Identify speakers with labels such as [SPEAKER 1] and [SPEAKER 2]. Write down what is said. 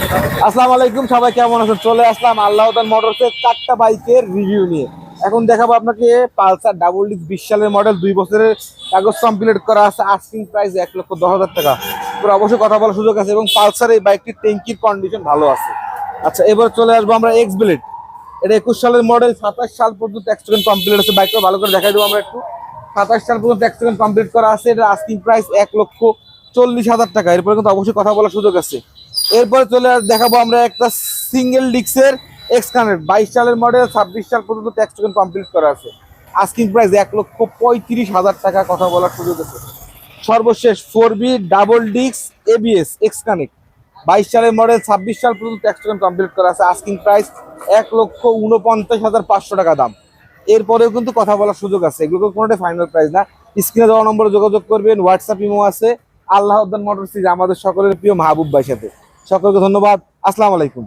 [SPEAKER 1] আসসালামু আলাইকুম, সবাই কেমন আছেন? চলে আসলাম আল্লাহদান মোটরসের 4টা বাইকের রিভিউ নিয়ে। এখন দেখাবো আপনাকে পালসার ডাবল ডিস্ক 20 সালের মডেল, 2 বছরের কাগজ কমপ্লিট করা আছে, আস্কিং প্রাইস 1,10,000 টাকা। পুরো অবশ্যই কথা বলার সুযোগ আছে এবং পালসার এই বাইকটির ট্যাঙ্কির কন্ডিশন ভালো আছে। আচ্ছা, এবার চলে আসবো আমরা এক্স ব্লেড। এটা 21 সালের মডেল, 27 সাল পর্যন্ত এক্সটেন্ড কমপ্লিট আছে। বাইকটা ভালো করে দেখাই দেবো আমরা একটু। 27 সাল পর্যন্ত এক্সটেন্ড কমপ্লিট করা আছে। এটা আস্কিং প্রাইস 1,40,000 টাকা। এরপরে কিন্তু অবশ্যই কথা বলার সুযোগ আছে। এরপরে দেখাবো আমরা একটা সিঙ্গেল ডিক্সের এক্স কানেক্ট, 22 সালের মডেল, 26 সাল পর্যন্ত ট্যাক্স টোকেন কমপ্লিট করা আছে। আস্কিং প্রাইস 1,35,000 টাকা। কথা বলার সুযোগ আছে। সর্বশেষ 4বি ডাবল ডিক্স এবিএস এক্স কানেক্ট, 22 সালের মডেল, 26 সাল পর্যন্ত ট্যাক্স টোকেন কমপ্লিট করা আছে। আস্কিং প্রাইস 1,49,500 টাকা দাম। এরপরেও কিন্তু কথা বলার সুযোগ আছে, এগুলো কোনোটাই ফাইনাল প্রাইস না। স্ক্রিনে দেওয়া নম্বরে যোগাযোগ করবেন, হোয়াটসঅ্যাপ ইমো আছে। আল্লাহদান মোটরস আমাদের সকলের প্রিয় মাহবুব ভাইয়ের সাথে। সকলকে ধন্যবাদ। আসসালামু আলাইকুম।